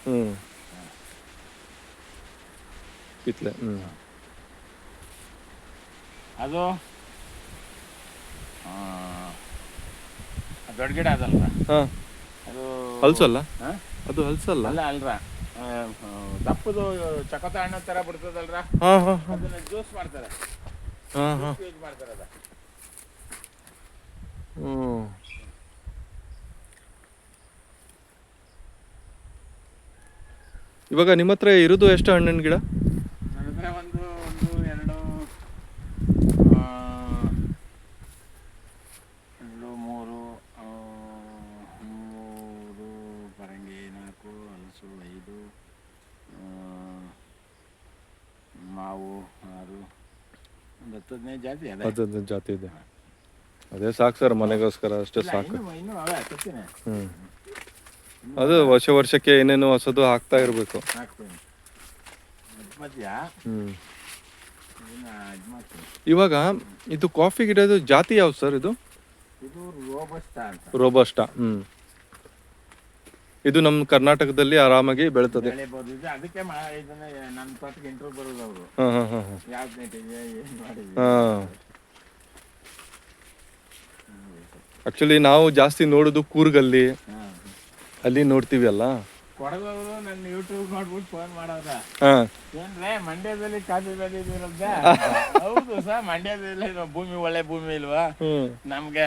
ಹ್ಞೂ ಕಿತ್ಲೆ. ಹ್ಞೂ ಅದು ದೊಡ್ಡ ಗಿಡ ಅದಲ್ರ, ಹಾಂ ಅದು ಹಲ್ಸಲ್ಲ, ಹಾಂ ಅದು ಹಲ್ಸಲ್ಲ. ಅಲ್ಲ ಅಲ್ರ, ದಪ್ಪದು ಚಕೋತ ಹಣ್ಣು ಥರ ಬಿಡ್ತದಲ್ರ, ಹಾಂ ಹಾಂ ಹಾಂ ಅದನ್ನ ಜ್ಯೂಸ್ ಮಾಡ್ತಾರೆ, ಹಾಂ ಹಾಂ. ಜ್ಯೂಸ್ ಯೂಸ್ ಮಾಡ್ತಾರೆ ಅದ. ಹ್ಞೂ ಇವಾಗ ನಿಮ್ಮ ಹತ್ರ ಇರೋದು ಎಷ್ಟು ಹಣ್ಣಿನ ಗಿಡ? ನನ್ನ ಹತ್ರ ಒಂದು ಎರಡು ಮೂರು ಮೂರು ಪರಂಗಿ, 4 ಹಲಸು, 5 ಮಾವು, 6 ಒಂದು 10-15 ಜಾತಿ ಅದೇ. ಅದೊಂದು ಜಾತಿ ಇದೆ. ಅದೇ ಸಾಕು ಸರ್, ಮನೆಗೋಸ್ಕರ ಅಷ್ಟೇ ಇಲ್ಲ, ಸಾಕು. ಇನ್ನೂ ಅವೇ ತರ್ತೀನಿ. ಹ್ಞೂ ಅದು ವರ್ಷಕ್ಕೆ ಏನೇನು ಹೊಸದು ಹಾಕ್ತಾ ಇರಬೇಕು. ಹಾಕ್ತೀನಿ ಮಧ್ಯ ಹ್ಞೂ ಇದನ್ನ ಇದು ಮಾಡ್ತೀನಿ. ಇವಾಗ ಇದು ಕಾಫಿ ಗಿಡದು ಜಾತಿ ಯಾವ್ದು ಸರ್ ಇದು? ಇದು ರೋಬಸ್ಟಾ ಅಂತ. ರೋಬಸ್ಟಾ. ಹ್ಞೂ ಇದು ನಮ್ಮ ಕರ್ನಾಟಕದಲ್ಲಿ ಆರಾಮಾಗಿ ಬೆಳೀತದೆ. ಬೆಳಿಬೋದು. ಇದು ಅದಕ್ಕೆ ಇದನ್ನ ನನ್ನ ತೋಟಕ್ಕೆ ಇಂಟ್ರೂ ಬರೋದು ಅವರು. ಹಾಂ ಹಾಂ ಹಾಂ ಹಾಂ ಯಾವ್ದು ನೆಟ್ಟಿದೆ, ಏನು ಮಾಡಿದೆ. ಹಾಂ ಆ್ಯಕ್ಚುಲಿ ನಾವು ಜಾಸ್ತಿ ನೋಡೋದು ಕೂರ್ಗಲ್ಲಿ, ಅಲ್ಲಿ ನೋಡ್ತೀವಿ ಅಲ್ಲ. ಕೊಡಗವರು ನನ್ನ ಯೂಟ್ಯೂಬ್ ನೋಡ್ಬಿಟ್ಟು ಫೋನ್ ಮಾಡೋದ, ಹಾಂ ಏನ್ರೇ ಮಂಡ್ಯದಲ್ಲಿ ಕಾಫಿ ಬೆಳೆದಿದ್ದೀರಂತ. ಹೌದು ಸರ್, ಮಂಡ್ಯದಲ್ಲಿ ಭೂಮಿ ಒಳ್ಳೆ ಭೂಮಿ ಇಲ್ವಾ, ನಮ್ಗೆ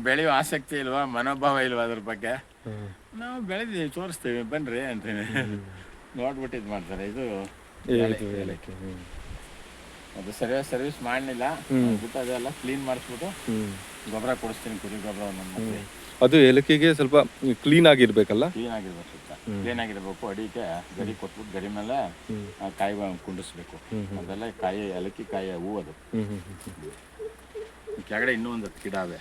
ಬೆಳೆಯೋ ಆಸಕ್ತಿ ಇಲ್ವಾ, ಮನೋಭಾವ ಇಲ್ವಾ ಅದ್ರ ಬಗ್ಗೆ, ನಾವು ಬೆಳೆದಿದ್ದೀವಿ ತೋರಿಸ್ತೀವಿ ಬನ್ರಿ ಅಂತೀನಿ. ನೋಡ್ಬಿಟ್ಟು ಇದು ಮಾಡ್ತಾರೆ. ಇದು ಅದು ಸರಿಯಾಗಿ ಸರ್ವಿಸ್ ಮಾಡಲಿಲ್ಲ ಬಿಟ್ಟು ಅದೆಲ್ಲ ಕ್ಲೀನ್ ಮಾಡಿಸ್ಬಿಟ್ಟು ಗೊಬ್ಬರ ಕೊಡಿಸ್ತೀನಿ, ಕುರಿ ಗೊಬ್ಬರ ಒಂದೊಂದು. ಅದು ಏಲಕ್ಕಿಗೆ ಸ್ವಲ್ಪ ಕ್ಲೀನ್ ಆಗಿರ್ಬೇಕಲ್ಲ, ಕ್ಲೀನ್ ಆಗಿರ್ಬೇಕು, ಕ್ಲೀನ್ ಆಗಿರ್ಬೇಕು. ಅಡಿಕೆ ಗರಿ ಕೊಟ್ಬಿಟ್ಟು ಗರಿ ಮೇಲೆ ಕಾಯಿ ಕುಂಡಿಸ್ಬೇಕು. ಅದೆಲ್ಲ ಕಾಯಿ ಏಲಕ್ಕಿ ಕಾಯಿ ಹೂ. ಅದು ಕೆಳಗಡೆ ಇನ್ನೂ ಒಂದು 10 ಗಿಡ ಅವೆ.